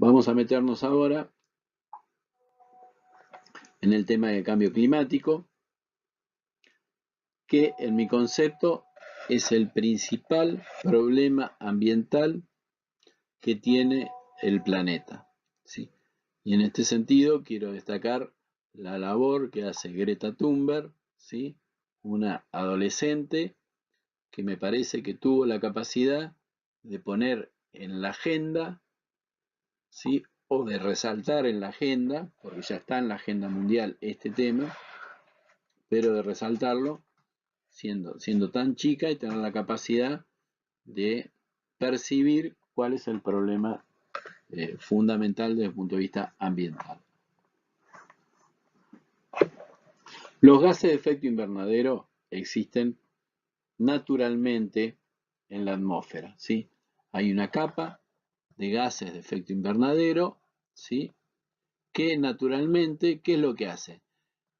Vamos a meternos ahora en el tema del cambio climático, que en mi concepto es el principal problema ambiental que tiene el planeta, ¿sí? Y en este sentido quiero destacar la labor que hace Greta Thunberg, ¿sí? Una adolescente que me parece que tuvo la capacidad de poner en la agenda, ¿sí? O de resaltar en la agenda, porque ya está en la agenda mundial este tema, pero de resaltarlo siendo tan chica y tener la capacidad de percibir cuál es el problema fundamental desde el punto de vista ambiental. Los gases de efecto invernadero existen naturalmente en la atmósfera, ¿sí? Hay una capa de gases de efecto invernadero, ¿sí? Que naturalmente, ¿qué es lo que hace?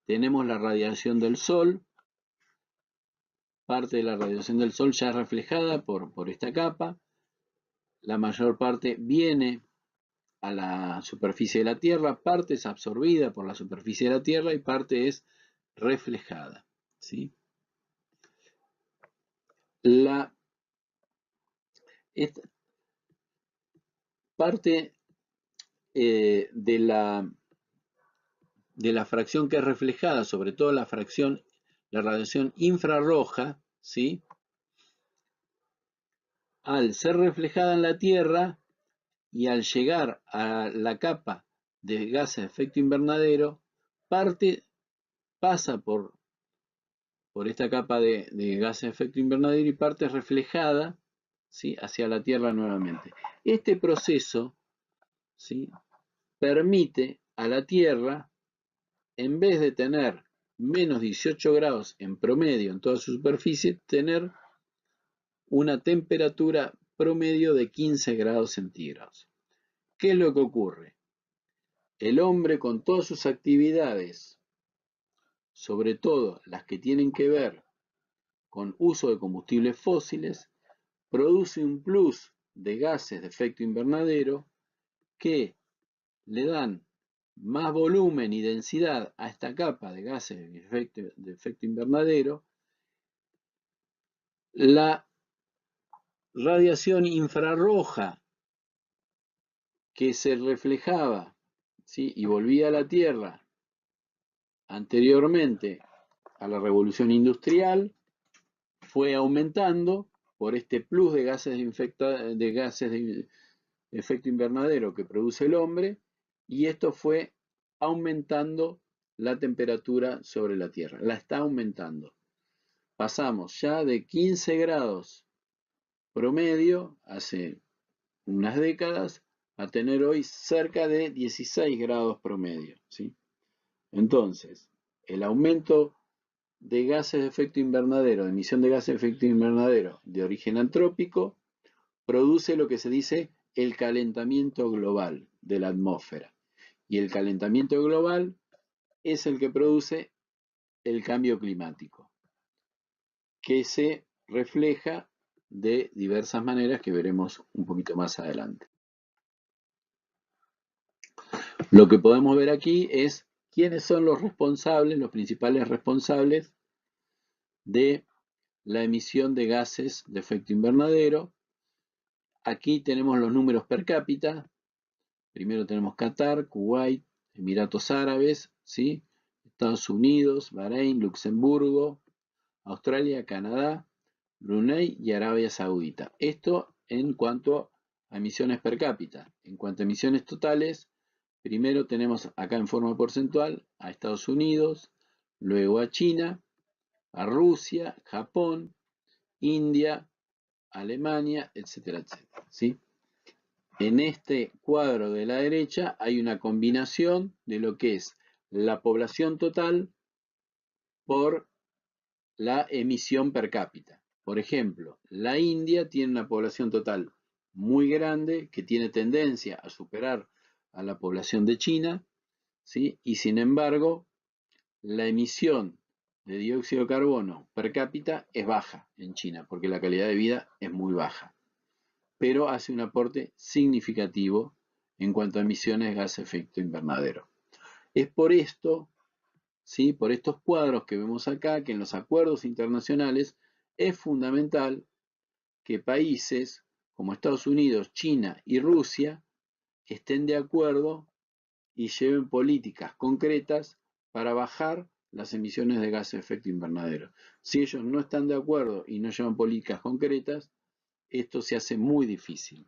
Tenemos la radiación del Sol, parte de la radiación del Sol ya es reflejada por esta capa, la mayor parte viene a la superficie de la Tierra, parte es absorbida por la superficie de la Tierra y parte es reflejada, ¿sí? Esta parte de la fracción que es reflejada, sobre todo la radiación infrarroja, ¿sí? Al ser reflejada en la Tierra y al llegar a la capa de gases de efecto invernadero, pasa por esta capa de gases de efecto invernadero y parte es reflejada, ¿sí? Hacia la Tierra nuevamente. Este proceso, ¿sí? Permite a la Tierra, en vez de tener menos 18 grados en promedio en toda su superficie, tener una temperatura promedio de 15 grados centígrados. ¿Qué es lo que ocurre? El hombre, con todas sus actividades, sobre todo las que tienen que ver con uso de combustibles fósiles, produce un plus de gases de efecto invernadero que le dan más volumen y densidad a esta capa de gases de efecto invernadero. La radiación infrarroja que se reflejaba, ¿sí? Y volvía a la Tierra anteriormente a la revolución industrial fue aumentando por este plus de gases de efecto invernadero que produce el hombre, y esto fue aumentando la temperatura sobre la Tierra. La está aumentando. Pasamos ya de 15 grados promedio hace unas décadas a tener hoy cerca de 16 grados promedio, ¿sí? Entonces, el aumento de gases de efecto invernadero, de emisión de gases de efecto invernadero de origen antrópico, produce lo que se dice el calentamiento global de la atmósfera. Y el calentamiento global es el que produce el cambio climático, que se refleja de diversas maneras que veremos un poquito más adelante. Lo que podemos ver aquí es quiénes son los responsables, los principales responsables de la emisión de gases de efecto invernadero. Aquí tenemos los números per cápita. Primero tenemos Qatar, Kuwait, Emiratos Árabes, ¿sí? Estados Unidos, Bahrein, Luxemburgo, Australia, Canadá, Brunei y Arabia Saudita. Esto en cuanto a emisiones per cápita. En cuanto a emisiones totales, primero tenemos acá en forma porcentual a Estados Unidos, luego a China, a Rusia, Japón, India, Alemania, etcétera, etcétera, ¿sí? En este cuadro de la derecha hay una combinación de lo que es la población total por la emisión per cápita. Por ejemplo, la India tiene una población total muy grande que tiene tendencia a superar a la población de China, ¿sí? Y sin embargo, la emisión de dióxido de carbono per cápita es baja en China porque la calidad de vida es muy baja, pero hace un aporte significativo en cuanto a emisiones de gas de efecto invernadero. Es por esto, ¿sí?, por estos cuadros que vemos acá, que en los acuerdos internacionales es fundamental que países como Estados Unidos, China y Rusia estén de acuerdo y lleven políticas concretas para bajar las emisiones de gases de efecto invernadero. Si ellos no están de acuerdo y no llevan políticas concretas, esto se hace muy difícil.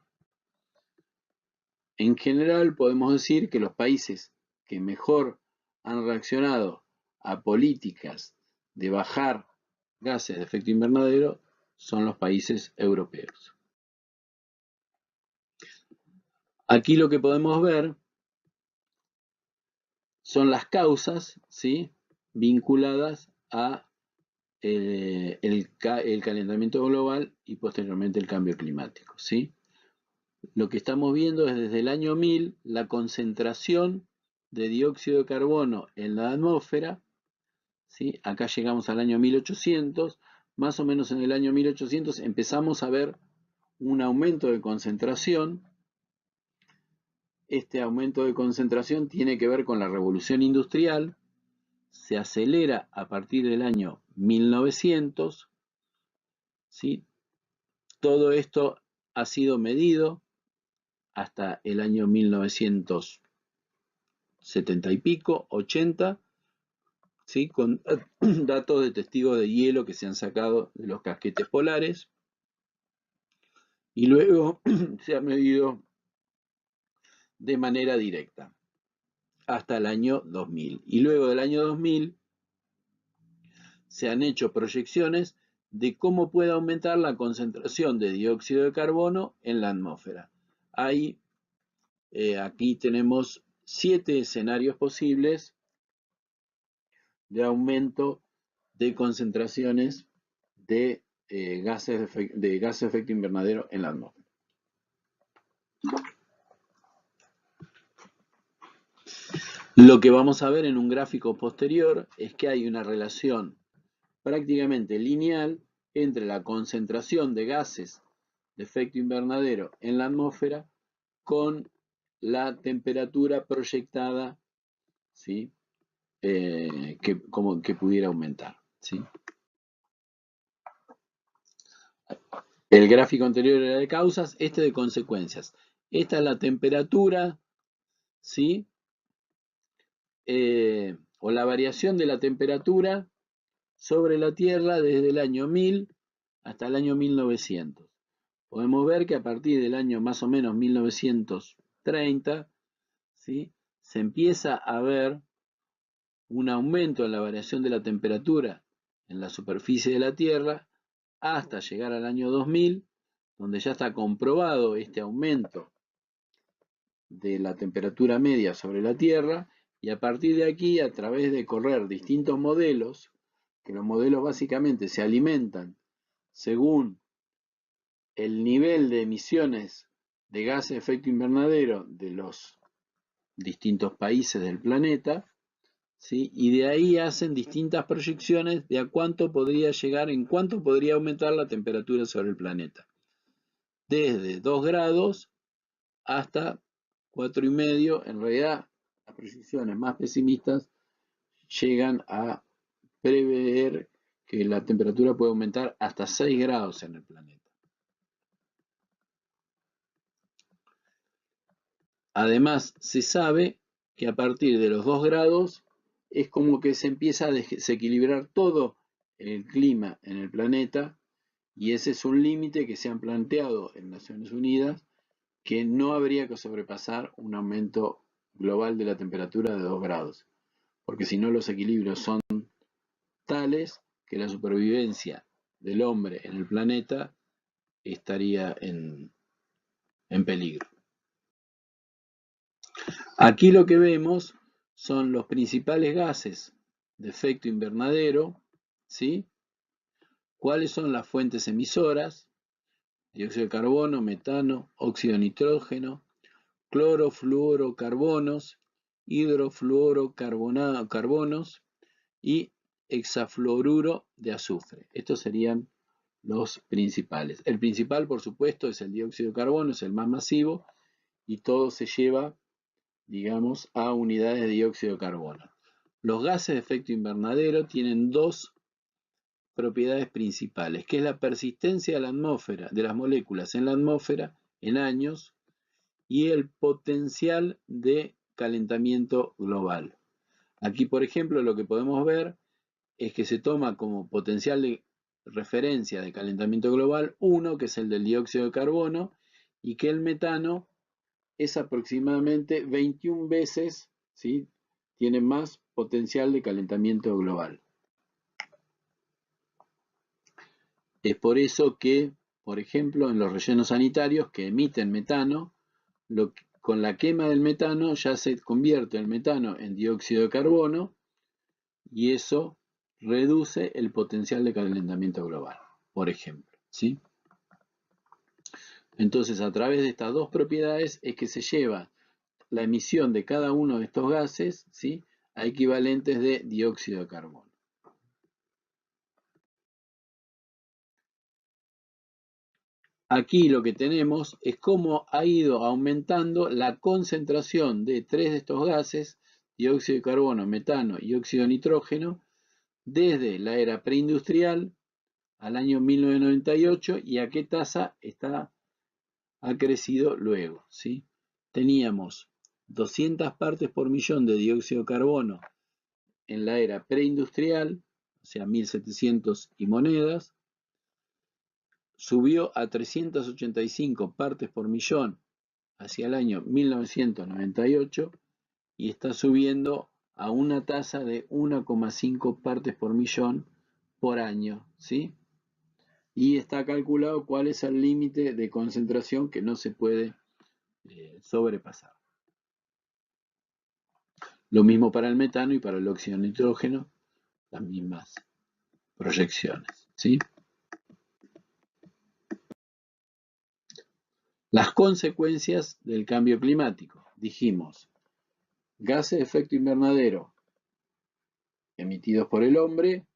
En general, podemos decir que los países que mejor han reaccionado a políticas de bajar gases de efecto invernadero son los países europeos. Aquí lo que podemos ver son las causas, ¿sí?, vinculadas a el calentamiento global y posteriormente el cambio climático, ¿sí? Lo que estamos viendo es desde el año 1000 la concentración de dióxido de carbono en la atmósfera, ¿sí? Acá llegamos al año 1800, más o menos en el año 1800 empezamos a ver un aumento de concentración. Este aumento de concentración tiene que ver con la revolución industrial, se acelera a partir del año 1900, ¿sí? Todo esto ha sido medido hasta el año 1970 y pico, 80, ¿sí?, con datos de testigos de hielo que se han sacado de los casquetes polares, y luego se ha medido de manera directa hasta el año 2000. Y luego del año 2000 se han hecho proyecciones de cómo puede aumentar la concentración de dióxido de carbono en la atmósfera. Aquí tenemos 7 escenarios posibles de aumento de concentraciones de gases de efecto invernadero en la atmósfera. Lo que vamos a ver en un gráfico posterior es que hay una relación prácticamente lineal entre la concentración de gases de efecto invernadero en la atmósfera con la temperatura proyectada, ¿sí?, que pudiera aumentar, ¿sí? El gráfico anterior era de causas, este de consecuencias. Esta es la temperatura, ¿sí?, o la variación de la temperatura sobre la Tierra desde el año 1000 hasta el año 1900. Podemos ver que a partir del año más o menos 1930, ¿sí?, se empieza a ver un aumento en la variación de la temperatura en la superficie de la Tierra hasta llegar al año 2000, donde ya está comprobado este aumento de la temperatura media sobre la Tierra, y a partir de aquí, a través de correr distintos modelos, que los modelos básicamente se alimentan según el nivel de emisiones de gases de efecto invernadero de los distintos países del planeta, ¿sí?, y de ahí hacen distintas proyecciones de a cuánto podría llegar, en cuánto podría aumentar la temperatura sobre el planeta. Desde 2 grados hasta 4,5, en realidad las proyecciones más pesimistas llegan a prever que la temperatura puede aumentar hasta 6 grados en el planeta. Además, se sabe que a partir de los 2 grados es como que se empieza a desequilibrar todo el clima en el planeta, y ese es un límite que se han planteado en Naciones Unidas, que no habría que sobrepasar un aumento global de la temperatura de 2 grados, porque si no los equilibrios son tales que la supervivencia del hombre en el planeta estaría en peligro. Aquí lo que vemos son los principales gases de efecto invernadero, ¿sí? ¿Cuáles son las fuentes emisoras? Dióxido de carbono, metano, óxido de nitrógeno, clorofluorocarbonos, hidrofluorocarbonos y hexafluoruro de azufre. Estos serían los principales. El principal, por supuesto, es el dióxido de carbono, es el más masivo, y todo se lleva, digamos, a unidades de dióxido de carbono. Los gases de efecto invernadero tienen dos propiedades principales, que es la persistencia de la atmósfera, de las moléculas en la atmósfera en años, y el potencial de calentamiento global. Aquí, por ejemplo, lo que podemos ver es que se toma como potencial de referencia de calentamiento global 1, que es el del dióxido de carbono, y que el metano es aproximadamente 21 veces, ¿sí?, tiene más potencial de calentamiento global. Es por eso que, por ejemplo, en los rellenos sanitarios que emiten metano, con la quema del metano ya se convierte el metano en dióxido de carbono y eso reduce el potencial de calentamiento global, por ejemplo, ¿sí? Entonces, a través de estas dos propiedades es que se lleva la emisión de cada uno de estos gases, ¿sí?, a equivalentes de dióxido de carbono. Aquí lo que tenemos es cómo ha ido aumentando la concentración de tres de estos gases, dióxido de carbono, metano y óxido de nitrógeno, desde la era preindustrial al año 1998 y a qué tasa ha crecido luego, ¿sí? Teníamos 200 partes por millón de dióxido de carbono en la era preindustrial, o sea, 1700 y monedas, subió a 385 partes por millón hacia el año 1998 y está subiendo a una tasa de 1,5 partes por millón por año, ¿sí? Y está calculado cuál es el límite de concentración que no se puede sobrepasar. Lo mismo para el metano y para el óxido de nitrógeno, las mismas proyecciones, ¿sí? Las consecuencias del cambio climático. Dijimos, gases de efecto invernadero emitidos por el hombre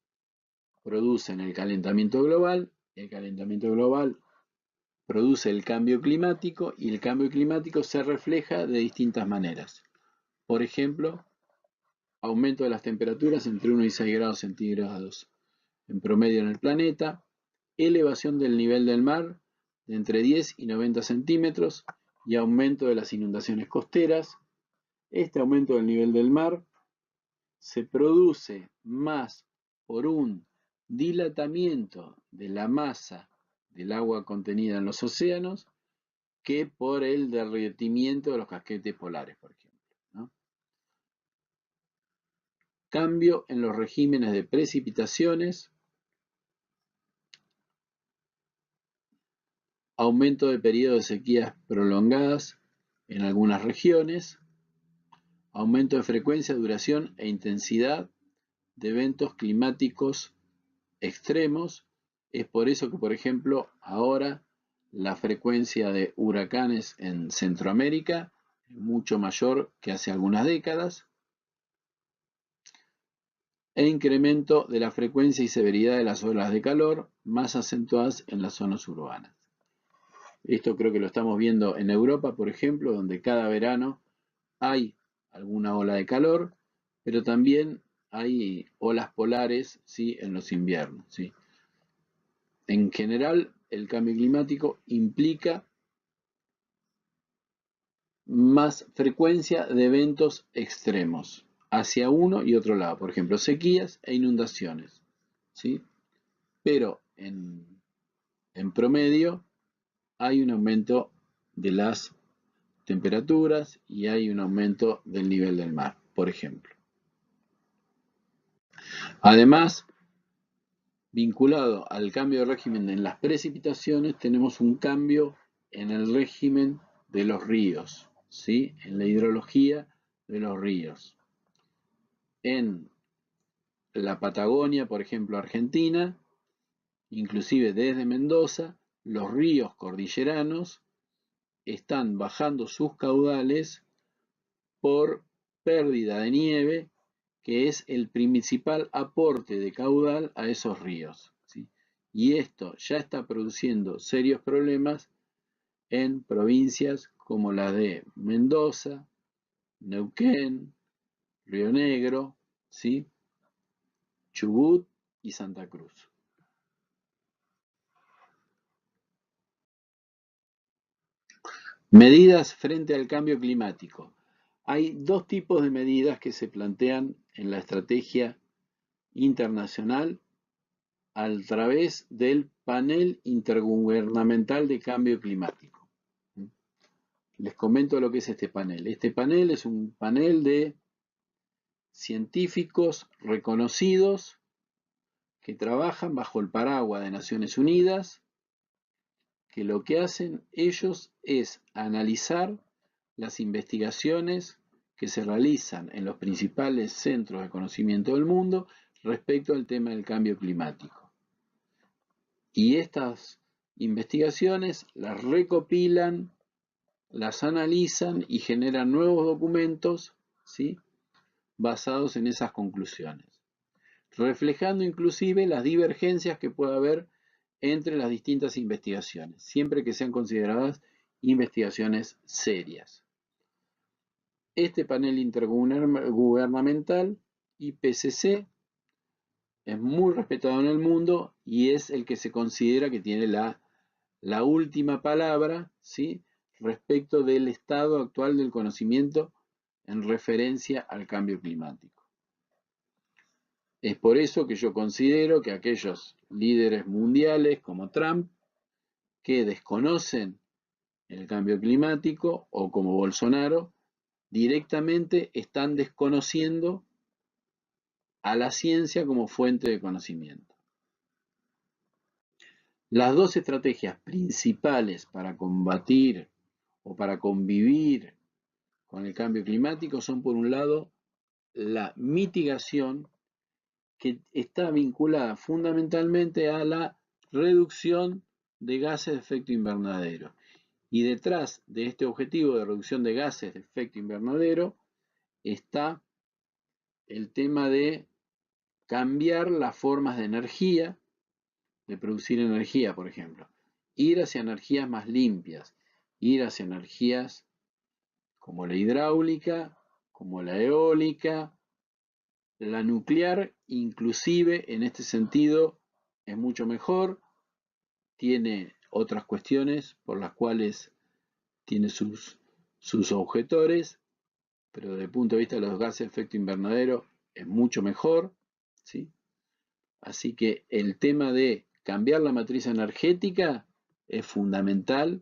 producen el calentamiento global produce el cambio climático y el cambio climático se refleja de distintas maneras. Por ejemplo, aumento de las temperaturas entre 1 y 6 grados centígrados en promedio en el planeta, elevación del nivel del mar de entre 10 y 90 centímetros y aumento de las inundaciones costeras. Este aumento del nivel del mar se produce más por un dilatamiento de la masa del agua contenida en los océanos que por el derretimiento de los casquetes polares, por ejemplo, ¿no? Cambio en los regímenes de precipitaciones, aumento de periodos de sequías prolongadas en algunas regiones, aumento de frecuencia, duración e intensidad de eventos climáticos extremos. Es por eso que, por ejemplo, ahora la frecuencia de huracanes en Centroamérica es mucho mayor que hace algunas décadas, e incremento de la frecuencia y severidad de las olas de calor más acentuadas en las zonas urbanas. Esto creo que lo estamos viendo en Europa, por ejemplo, donde cada verano hay alguna ola de calor, pero también hay olas polares, ¿sí?, en los inviernos, ¿sí? En general, el cambio climático implica más frecuencia de eventos extremos hacia uno y otro lado, por ejemplo, sequías e inundaciones, ¿sí? Pero en promedio hay un aumento de las temperaturas y hay un aumento del nivel del mar, por ejemplo. Además, vinculado al cambio de régimen en las precipitaciones, tenemos un cambio en el régimen de los ríos, ¿sí?, en la hidrología de los ríos. En la Patagonia, por ejemplo, Argentina, inclusive desde Mendoza, los ríos cordilleranos están bajando sus caudales por pérdida de nieve, que es el principal aporte de caudal a esos ríos, ¿sí? Y esto ya está produciendo serios problemas en provincias como las de Mendoza, Neuquén, Río Negro, ¿sí? Chubut y Santa Cruz. Medidas frente al cambio climático. Hay dos tipos de medidas que se plantean en la estrategia internacional a través del Panel Intergubernamental de Cambio Climático. Les comento lo que es este panel. Este panel es un panel de científicos reconocidos que trabajan bajo el paraguas de Naciones Unidas, que lo que hacen ellos es analizar las investigaciones que se realizan en los principales centros de conocimiento del mundo respecto al tema del cambio climático. Y estas investigaciones las recopilan, las analizan y generan nuevos documentos, ¿sí?, basados en esas conclusiones, reflejando inclusive las divergencias que puede haber entre las distintas investigaciones, siempre que sean consideradas investigaciones serias. Este panel intergubernamental, IPCC, es muy respetado en el mundo y es el que se considera que tiene la última palabra, ¿sí?, respecto del estado actual del conocimiento en referencia al cambio climático. Es por eso que yo considero que aquellos líderes mundiales como Trump, que desconocen el cambio climático, o como Bolsonaro, directamente están desconociendo a la ciencia como fuente de conocimiento. Las dos estrategias principales para combatir o para convivir con el cambio climático son, por un lado, la mitigación, que está vinculada fundamentalmente a la reducción de gases de efecto invernadero. Y detrás de este objetivo de reducción de gases de efecto invernadero está el tema de cambiar las formas de energía, de producir energía, por ejemplo. Ir hacia energías más limpias, ir hacia energías como la hidráulica, como la eólica, la nuclear, inclusive en este sentido es mucho mejor, tiene otras cuestiones por las cuales tiene sus objetores, pero desde el punto de vista de los gases de efecto invernadero es mucho mejor, ¿sí? Así que el tema de cambiar la matriz energética es fundamental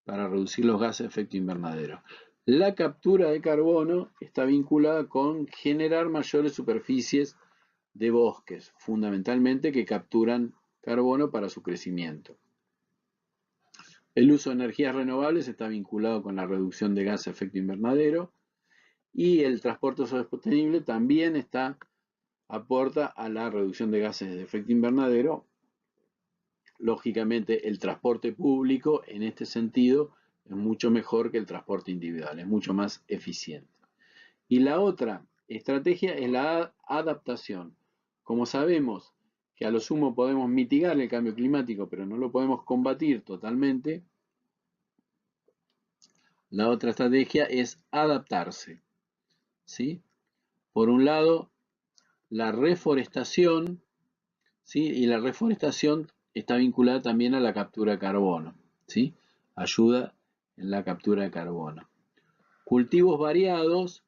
para reducir los gases de efecto invernadero. La captura de carbono está vinculada con generar mayores superficies de bosques, fundamentalmente, que capturan carbono para su crecimiento. El uso de energías renovables está vinculado con la reducción de gases de efecto invernadero, y el transporte sostenible también aporta a la reducción de gases de efecto invernadero. Lógicamente, el transporte público en este sentido es mucho mejor que el transporte individual, es mucho más eficiente. Y la otra estrategia es la adaptación. Como sabemos que a lo sumo podemos mitigar el cambio climático, pero no lo podemos combatir totalmente, la otra estrategia es adaptarse, ¿sí? Por un lado, la reforestación, ¿sí? Y la reforestación está vinculada también a la captura de carbono, ¿sí? Ayuda en la captura de carbono. Cultivos variados,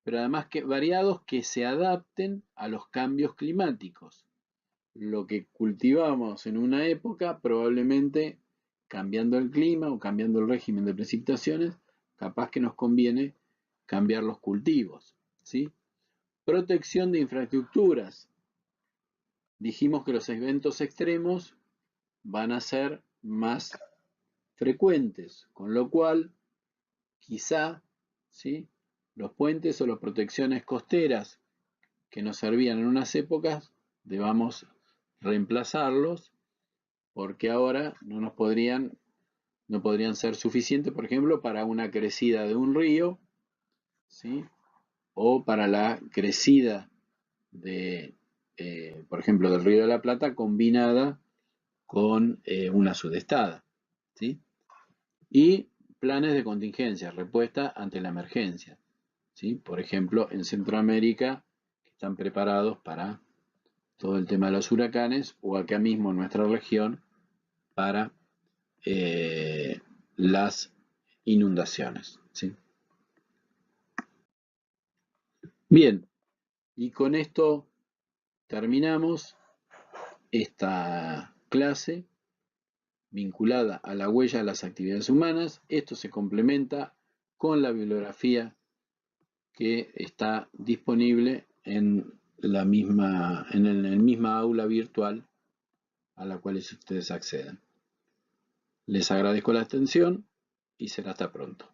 pero además variados que se adapten a los cambios climáticos. Lo que cultivamos en una época, probablemente cambiando el clima o cambiando el régimen de precipitaciones, capaz que nos conviene cambiar los cultivos, ¿sí? Protección de infraestructuras. Dijimos que los eventos extremos van a ser más frecuentes, con lo cual quizá, ¿sí?, los puentes o las protecciones costeras que nos servían en unas épocas debamos reemplazarlos, porque ahora no podrían ser suficientes, por ejemplo, para una crecida de un río, ¿sí?, o para la crecida de, por ejemplo, del Río de la Plata combinada con una sudestada, ¿sí? y planes de contingencia, respuesta ante la emergencia, ¿sí? Por ejemplo, en Centroamérica están preparados para todo el tema de los huracanes, o acá mismo en nuestra región para las inundaciones, ¿sí? Bien, y con esto terminamos esta clase vinculada a la huella de las actividades humanas. Esto se complementa con la bibliografía que está disponible en la misma aula virtual a la cual ustedes acceden. Les agradezco la atención y será hasta pronto.